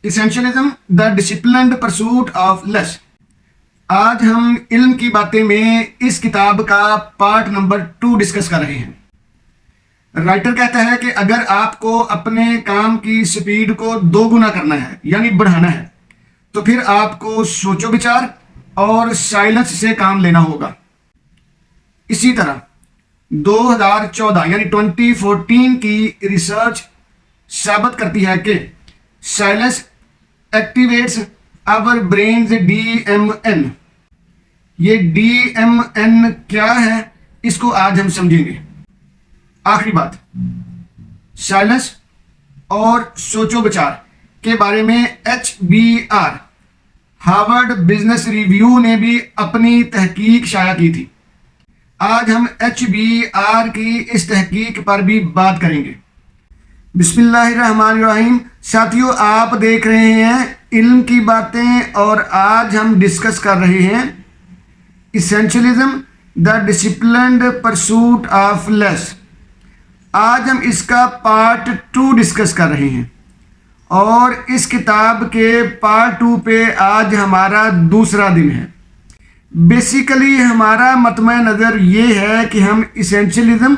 इसेंशियलिज्म the disciplined pursuit of less. आज हम इल्म की बातें में इस किताब का पार्ट नंबर 2 डिस्कस कर रहे हैं। राइटर कहता है कि अगर आपको अपने काम की स्पीड को 2 गुना करना है यानी बढ़ाना है तो फिर आपको सोचो विचार और साइलेंस से काम लेना होगा। इसी तरह 2014 यानी 2014 की रिसर्च साबित करती है कि silence activates our brains DMN। ये DMN क्या है इसको आज हम समझेंगे। आखिरी बात, साइलेंस और सोचो विचार के बारे में HBR हार्वर्ड बिजनेस रिव्यू ने भी अपनी तहकीक शाया की थी। आज हम HBR की इस तहकीक पर भी बात करेंगे। बिस्मिल्लाहिर्रहमानिर्रहीम। साथियों, आप देख रहे हैं इल्म की बातें और आज हम डिस्कस कर रहे हैं essentialism the disciplined pursuit of less. आज हम इसका पार्ट 2 डिस्कस कर रहे हैं और इस किताब के पार्ट 2 पे आज हमारा दूसरा दिन है। बेसिकली हमारा मतम नज़र ये है कि हम इसेंशियलिज्म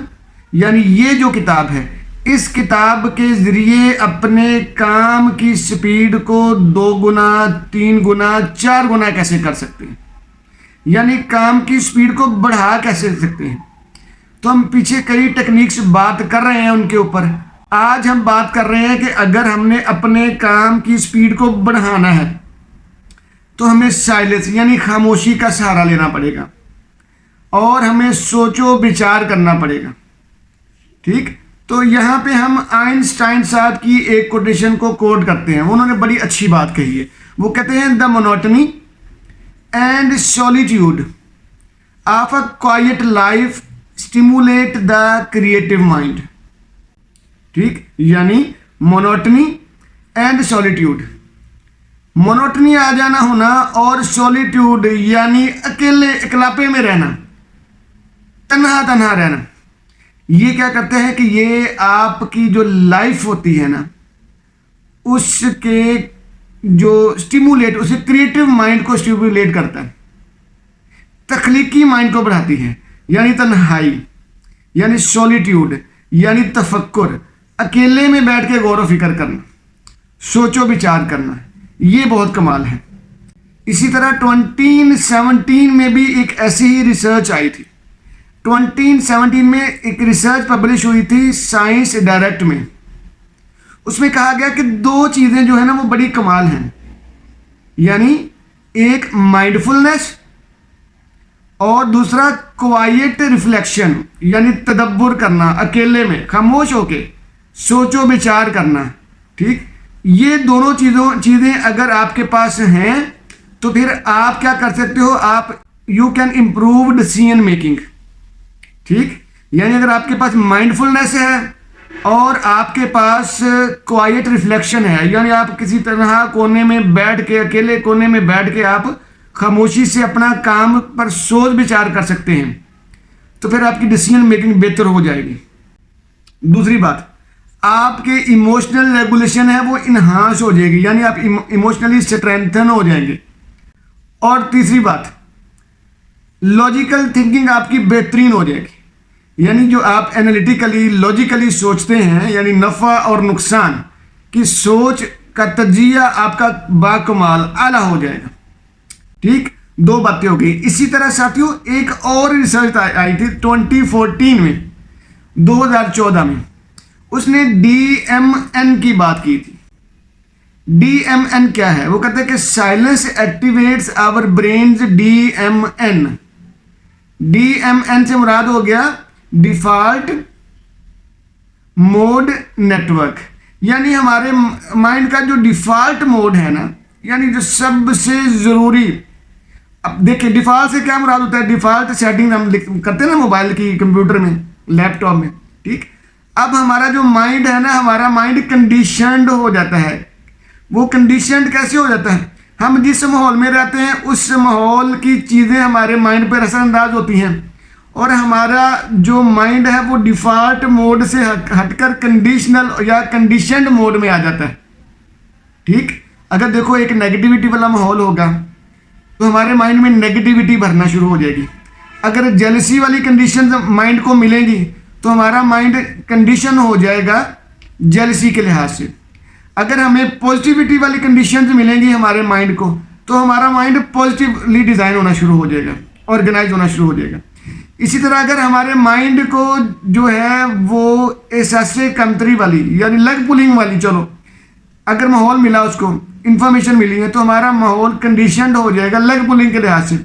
यानी ये जो किताब है इस किताब के ज़रिए अपने काम की स्पीड को 2 गुना 3 गुना 4 गुना कैसे कर सकते हैं, यानी काम की स्पीड को बढ़ा कैसे सकते हैं। तो हम पीछे कई टेक्निक्स बात कर रहे हैं उनके ऊपर। आज हम बात कर रहे हैं कि अगर हमने अपने काम की स्पीड को बढ़ाना है तो हमें साइलेंस यानी खामोशी का सहारा लेना पड़ेगा और हमें सोचो विचार करना पड़ेगा। ठीक, तो यहाँ पे हम आइंस्टाइन साहब की एक कोटेशन को कोट करते हैं। उन्होंने बड़ी अच्छी बात कही है। वो कहते हैं the monotony and solitude of a quite life stimulate the creative mind. ठीक, यानी मोनोटनी एंड सॉलिट्यूड, मोनोटनी आ जाना होना और सॉलिट्यूड यानी अकेले इकलापे में रहना, तन्हा तन्हा रहना, ये क्या करते हैं कि ये आपकी जो लाइफ होती है ना उसके जो स्टिमुलेट, उसे क्रिएटिव माइंड को स्टिमुलेट करता है, तख्लीकी माइंड को बढ़ाती है। यानी तन्हाई यानी सॉलिट्यूड यानी तफक्कुर, अकेले में बैठ के गौर व फिक्र करना, सोचो विचार करना, ये बहुत कमाल है। इसी तरह 2017 में भी एक ऐसी ही रिसर्च आई थी। 2017 में एक रिसर्च पब्लिश हुई थी साइंस डायरेक्ट में। उसमें कहा गया कि 2 चीज़ें जो है ना वो बड़ी कमाल हैं, यानी एक माइंडफुलनेस और दूसरा क्वाइट रिफ्लेक्शन यानी तदब्बुर करना, अकेले में खामोश होके सोचो विचार करना। ठीक, ये दोनों चीज़ें अगर आपके पास हैं तो फिर आप क्या कर सकते हो, आप you can improve decision making. ठीक, यानी अगर आपके पास माइंडफुलनेस है और आपके पास क्वाइट रिफ्लेक्शन है, यानी आप किसी तरह कोने में बैठ के, अकेले कोने में बैठ के आप खामोशी से अपना काम पर सोच विचार कर सकते हैं, तो फिर आपकी डिसीजन मेकिंग बेहतर हो जाएगी। दूसरी बात, आपके इमोशनल रेगुलेशन है वो इन्हांस हो जाएगी, यानी आप इमोशनली स्ट्रेंथन हो जाएंगे। और तीसरी बात, लॉजिकल थिंकिंग आपकी बेहतरीन हो जाएगी, यानी जो आप एनालिटिकली लॉजिकली सोचते हैं, यानी नफ़ा और नुकसान की सोच का तजिया आपका बाकमाल आला हो जाएगा। ठीक, 2 बातें हो गई। इसी तरह साथियों एक और रिसर्च आई थी 2014 में, 2014 में, उसने DMN की बात की थी। DMN क्या है? वो कहते हैं कि silence activates our brains DMN। DMN से मुराद हो गया डिफॉल्ट मोड नेटवर्क, यानी हमारे माइंड का जो डिफॉल्ट मोड है ना, यानी जो सबसे ज़रूरी। अब देखिए डिफॉल्ट से क्या मुराद होता है, डिफॉल्ट सेटिंग हम करते हैं ना मोबाइल की, कंप्यूटर में, लैपटॉप में। ठीक, अब हमारा जो माइंड है ना, हमारा माइंड कंडीशनड हो जाता है। वो कंडीशनड कैसे हो जाता है? हम जिस माहौल में रहते हैं उस माहौल की चीज़ें हमारे माइंड पर असरअंदाज होती हैं और हमारा जो माइंड है वो डिफ़ॉल्ट मोड से हटकर कंडीशनल या कंडीशनड मोड में आ जाता है। ठीक, अगर देखो एक नेगेटिविटी वाला माहौल होगा तो हमारे माइंड में नेगेटिविटी भरना शुरू हो जाएगी। अगर जेलसी वाली कंडीशन माइंड को मिलेंगी तो हमारा माइंड कंडीशन हो जाएगा जेलसी के लिहाज से। अगर हमें पॉजिटिविटी वाली कंडीशंस मिलेंगी हमारे माइंड को तो हमारा माइंड पॉजिटिवली डिज़ाइन होना शुरू हो जाएगा, ऑर्गेनाइज होना शुरू हो जाएगा। इसी तरह अगर हमारे माइंड को जो है वो एहसास कमतरी वाली यानी लग पुलिंग वाली, चलो अगर माहौल मिला, उसको इन्फॉर्मेशन मिली है तो हमारा माहौल कंडीशनड हो जाएगा लग पुलिंग के लिहाज से।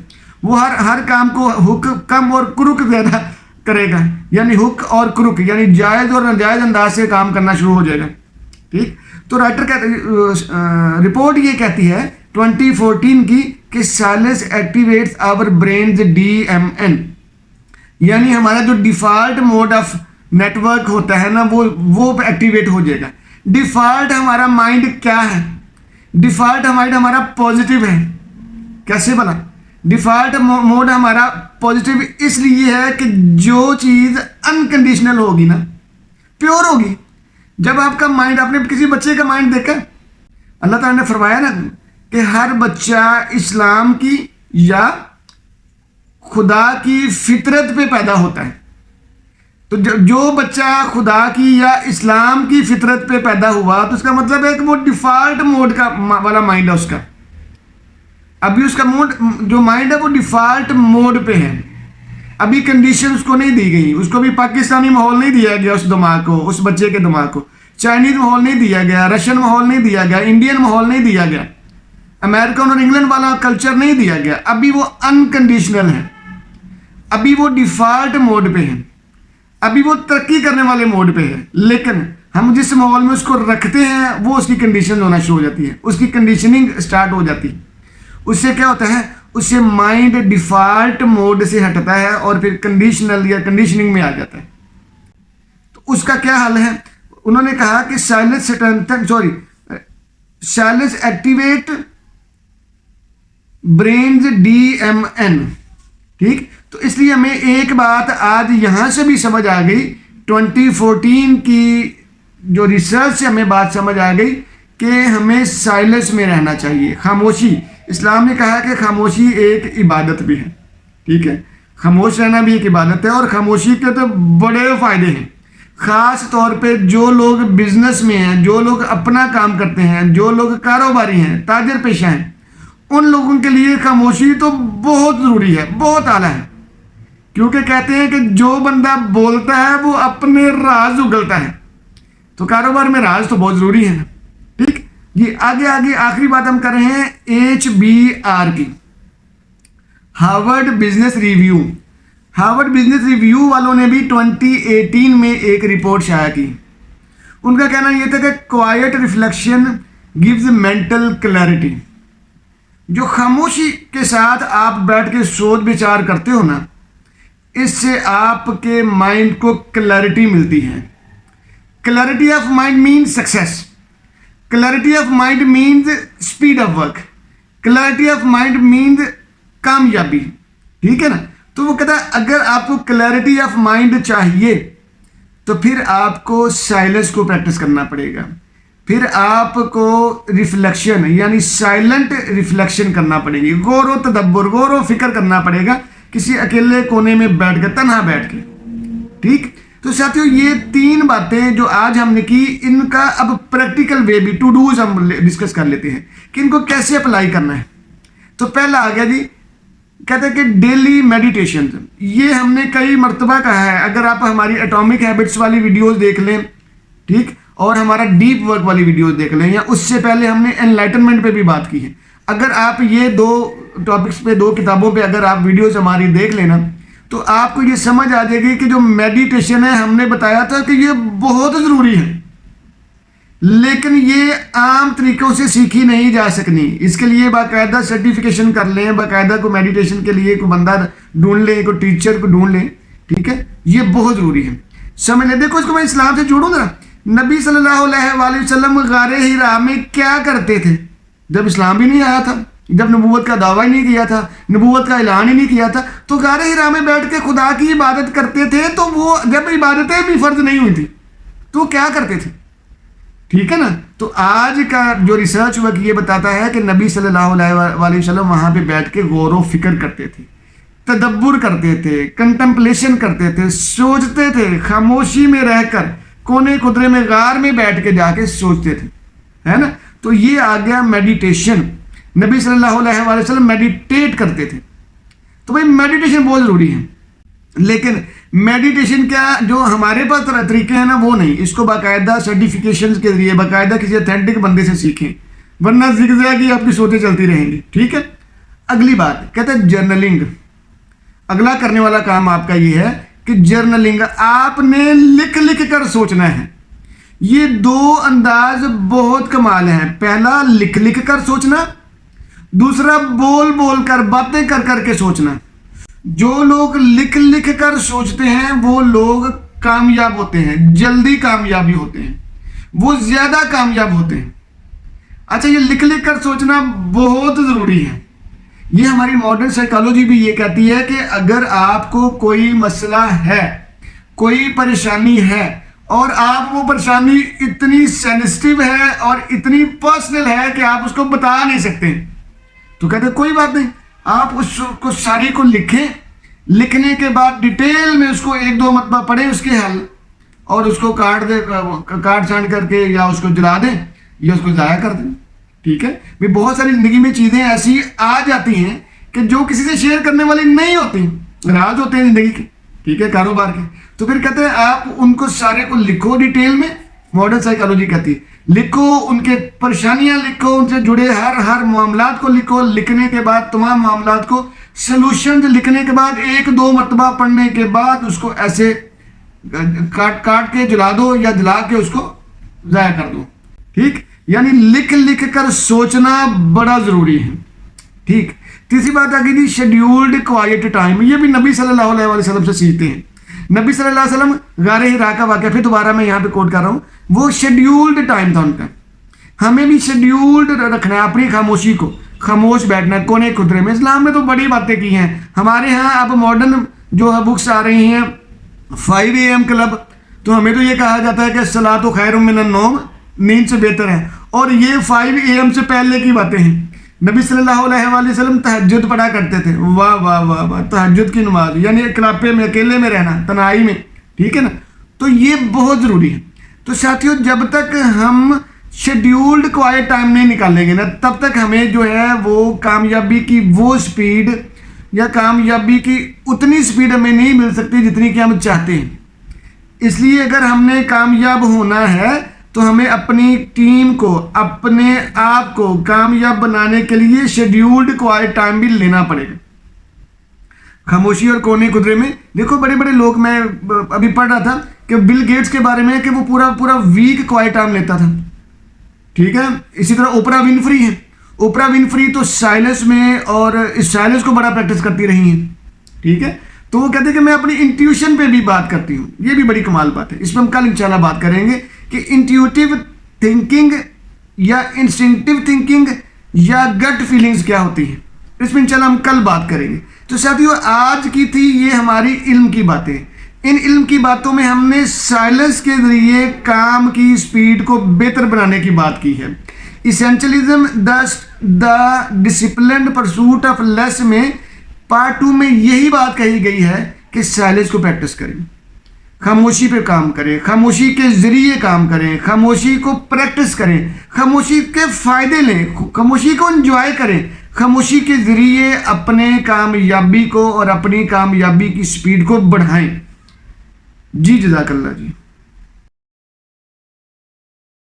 वो हर काम को हुक कम और क्रुक ज़्यादा करेगा, यानी हुक और क्रुक यानी जायज़ और नाजायज़ अंदाज से काम करना शुरू हो जाएगा। ठीक, तो राइटर रिपोर्ट ये कहती है 2014 की कि silence activates our brains DMN, यानी हमारा जो डिफ़ॉल्ट मोड ऑफ नेटवर्क होता है ना वो एक्टिवेट हो जाएगा। डिफ़ॉल्ट हमारा माइंड क्या है? डिफ़ॉल्ट माइंड हमारा पॉजिटिव है। कैसे बना? डिफ़ॉल्ट मोड हमारा पॉजिटिव इसलिए है कि जो चीज़ अनकंडीशनल होगी ना, प्योर होगी। जब आपका माइंड, आपने किसी बच्चे का माइंड देखा, अल्लाह ताला ने फरमाया ना कि हर बच्चा इस्लाम की या खुदा की फितरत पे पैदा होता है। तो जो बच्चा खुदा की या इस्लाम की फितरत पे पैदा हुआ तो उसका मतलब है कि वो डिफ़ॉल्ट मोड का वाला माइंड है उसका। अभी उसका मोड जो माइंड है वो डिफ़ॉल्ट मोड पे है, अभी कंडीशन उसको नहीं दी गई। उसको भी पाकिस्तानी माहौल नहीं दिया गया उस दिमाग को, उस बच्चे के दिमाग को। चाइनीज़ माहौल नहीं दिया गया, रशियन माहौल नहीं दिया गया, इंडियन माहौल नहीं दिया गया, अमेरिकन और इंग्लैंड वाला कल्चर नहीं दिया गया। अभी वो अनकंडीशनल है, अभी वो डिफ़ॉल्ट मोड पे है, अभी वो तरक्की करने वाले मोड पे है। लेकिन हम जिस माहौल में उसको रखते हैं वो उसकी कंडीशन होना शुरू हो जाती है, उसकी कंडीशनिंग स्टार्ट हो जाती है। उससे क्या होता है? उससे माइंड डिफ़ॉल्ट मोड से हटता है और फिर कंडीशनल या कंडीशनिंग में आ जाता है। तो उसका क्या हल है? उन्होंने कहा कि साइलेंस एक्टिवेट ब्रेन्स DMN। ठीक, तो इसलिए हमें एक बात आज यहाँ से भी समझ आ गई, 2014 की जो रिसर्च से हमें बात समझ आ गई कि हमें साइलेंस में रहना चाहिए, खामोशी। इस्लाम ने कहा कि खामोशी एक इबादत भी है। ठीक है, खामोश रहना भी एक इबादत है और खामोशी के तो बड़े फ़ायदे हैं। ख़ास तौर पे जो लोग बिजनेस में हैं, जो लोग अपना काम करते हैं, जो लोग कारोबारी हैं, ताजर पेशा हैं, उन लोगों के लिए खामोशी तो बहुत ज़रूरी है, बहुत आला है। क्योंकि कहते हैं कि जो बंदा बोलता है वो अपने राज उगलता है, तो कारोबार में राज तो बहुत ज़रूरी है। ठीक जी, आगे आखिरी बात हम कर रहे हैं HBR की, Harvard business review. Harvard business review वालों ने भी 2018 में एक रिपोर्ट शाया की। उनका कहना यह था कि quite reflection gives mental clarity. जो खामोशी के साथ आप बैठ के सोच विचार करते हो ना, इससे आपके माइंड को क्लैरिटी मिलती है। Clarity of mind means success, clarity of mind means speed of work, clarity of mind means कामयाबी। ठीक है ना? तो वो कहता है अगर आपको क्लैरिटी ऑफ माइंड चाहिए तो फिर आपको साइलेंस को प्रैक्टिस करना पड़ेगा, फिर आपको रिफ्लेक्शन यानी साइलेंट रिफ्लेक्शन करना पड़ेगी, गौर तदब्बर, गौर फिक्र करना पड़ेगा किसी अकेले कोने में बैठ के, तन्हा बैठ के। ठीक, तो साथियों ये 3 बातें जो आज हमने की, इनका अब प्रैक्टिकल वे भी, टू डूज हम डिस्कस कर लेते हैं कि इनको कैसे अप्लाई करना है। तो पहला आ गया जी, कहते हैं कि डेली मेडिटेशन। ये हमने कई मरतबा कहा है, अगर आप हमारी एटॉमिक हैबिट्स वाली वीडियोस देख लें, ठीक, और हमारा डीप वर्क वाली वीडियोस देख लें, या उससे पहले हमने एनलाइटनमेंट पे भी बात की है। अगर आप ये 2 टॉपिक्स पे, 2 किताबों पे अगर आप वीडियोस हमारी देख लेना तो आपको ये समझ आ जाएगी कि जो मेडिटेशन है, हमने बताया था कि ये बहुत ज़रूरी है, लेकिन ये आम तरीक़ों से सीखी नहीं जा सकनी। इसके लिए बाकायदा सर्टिफिकेशन कर लें, बाकायदा को मेडिटेशन के लिए कोई बंदा ढूंढ लें, कोई टीचर को ढूंढ लें। ठीक है, ये बहुत ज़रूरी है, समझ लें। देखो इसको मैं इस्लाम से जोड़ूँ ना, नबी सल्लल्लाहु अलैहि वसल्लम गारे हिरा में क्या करते थे जब इस्लाम भी नहीं आया था, जब नबूवत का दावा ही नहीं किया था, नबूवत का ऐलान ही नहीं किया था, तो गारे हिरा में बैठ के खुदा की इबादत करते थे। तो वो जब इबादतें भी फ़र्ज नहीं हुई थी तो क्या करते थे? ठीक है ना। तो आज का जो रिसर्च वर्क ये बताता है कि नबी सल्लल्लाहु अलैहि वसल्लम वहाँ पे बैठ के गौर व फिक्र करते थे, तदब्बुर करते थे, कंटेम्पलेशन करते थे, सोचते थे, खामोशी में रहकर कोने कुदरे में गार में बैठ के जाके सोचते थे, है ना। तो ये आ गया मेडिटेशन। नबी सल्लल्लाहु अलैहि वसल्लम मेडिटेट करते थे। तो भाई मेडिटेशन बहुत ज़रूरी है, लेकिन मेडिटेशन क्या जो हमारे पास तरीके हैं ना वो नहीं, इसको बाकायदा सर्टिफिकेशन के जरिए बाकायदा किसी अथेंटिक बंदे से सीखें, वरना जिगजैग आपकी सोचें चलती रहेंगी। ठीक है। अगली बात कहते हैं जर्नलिंग। अगला करने वाला काम आपका ये है कि जर्नलिंग आपने लिख लिख कर सोचना है। ये दो अंदाज बहुत कमाल हैं। पहला लिख लिख कर सोचना, दूसरा बोल बोल कर बातें कर कर के सोचना। जो लोग लिख लिख कर सोचते हैं वो लोग कामयाब होते हैं, जल्दी कामयाबी होते हैं, वो ज्यादा कामयाब होते हैं। अच्छा, ये लिख लिख कर सोचना बहुत जरूरी है। ये हमारी मॉडर्न साइकोलॉजी भी ये कहती है कि अगर आपको कोई मसला है, कोई परेशानी है और आप वो परेशानी इतनी सेंसिटिव है और इतनी पर्सनल है कि आप उसको बता नहीं सकते, तो कहते कोई बात नहीं, आप उसको सारी को लिखें, लिखने के बाद डिटेल में उसको एक दो मरतबा पढ़ें उसके हल, और उसको काट छांट करके या उसको जला दें या उसको ज़ाया कर दें। ठीक है भाई। बहुत सारी ज़िंदगी में चीज़ें ऐसी आ जाती हैं कि जो किसी से शेयर करने वाली नहीं होती, राज होते हैं ज़िंदगी के, ठीक है, कारोबार के। तो फिर कहते हैं आप उनको सारे को लिखो डिटेल में। मॉडर्न साइकोलॉजी कहती है लिखो, उनके परेशानियां लिखो, उनसे जुड़े हर मामलात को लिखो। लिखने के बाद तमाम मामलात को सलूशन लिखने के बाद एक दो मरतबा पढ़ने के बाद उसको ऐसे काट के जला दो या जला के उसको ज़ाया कर दो। ठीक, यानी लिख लिख कर सोचना बड़ा ज़रूरी है। ठीक। तीसरी बात आ गई थी शेड्यूल्ड क्वाइट टाइम। ये भी नबी सल्लल्लाहु अलैहि वसल्लम से सीखते हैं। नबी सल्लल्लाहु अलैहि वसल्लम गारे हिरा का वाक़या फिर दोबारा मैं यहाँ पे कोट कर रहा हूँ, वो शेड्यूल्ड टाइम था उनका। हमें भी शेड्यूल्ड रखना है अपनी खामोशी को, खामोश बैठना है कोने खुदरे में। इस्लाम में तो बड़ी बातें की हैं। हमारे यहाँ अब मॉडर्न जो है बुक्स आ रही हैं 5 AM क्लब, तो हमें तो ये कहा जाता है कि सलातो खैरुम मिनन नौम, नींद से बेहतर है, और ये 5 AM से पहले की बातें हैं। नबी सल्लल्लाहु अलैहि वसल्लम तहज्जुद पढ़ा करते थे। वाह वाह वाह वाह, तहज्जुद की नमाज, यानी इकलापे में, अकेले में रहना, तनाई में। ठीक है ना। तो ये बहुत ज़रूरी है। तो साथियों, जब तक हम शेड्यूल्ड क्वाइट टाइम नहीं निकालेंगे ना, तब तक हमें जो है वो कामयाबी की वो स्पीड या कामयाबी की उतनी स्पीड हमें नहीं मिल सकती जितनी कि हम चाहते हैं। इसलिए अगर हमने कामयाब होना है तो हमें अपनी टीम को, अपने आप को कामयाब बनाने के लिए शेड्यूल्ड क्वाइट टाइम भी लेना पड़ेगा। खामोशी और कोने कुदरे में देखो, बड़े बड़े लोग, मैं अभी पढ़ रहा था कि बिल गेट्स के बारे में कि वो पूरा वीक क्वाइट टाइम लेता था। ठीक है। इसी तरह ओपरा विनफ्री है। ओपरा विनफ्री तो साइलेंस में और साइलेंस को बड़ा प्रैक्टिस करती रही हैं। ठीक है। तो वो कहते हैं कि मैं अपनी इंट्यूशन पे भी बात करती हूँ। ये भी बड़ी कमाल बात है। इस पर हम कल इंशाल्लाह बात करेंगे कि इंट्यूटिव थिंकिंग या इंस्टिंक्टिव थिंकिंग या गट फीलिंग्स क्या होती है। इसमें इंशाल्लाह हम कल बात करेंगे। तो साथियों, आज की थी ये हमारी इल्म की बातें। इन इल्म की बातों में हमने साइलेंस के जरिए काम की स्पीड को बेहतर बनाने की बात की है। Essentialism the disciplined pursuit of less में पार्ट 2 में यही बात कही गई है कि साइलेंस को प्रैक्टिस करें, खामोशी पे काम करें, खामोशी के जरिए काम करें, खामोशी को प्रैक्टिस करें, खामोशी के फायदे लें, खामोशी को एंजॉय करें, खामोशी के जरिए अपने कामयाबी को और अपनी कामयाबी की स्पीड को बढ़ाएं। जी जज़ाकल्लाह जी।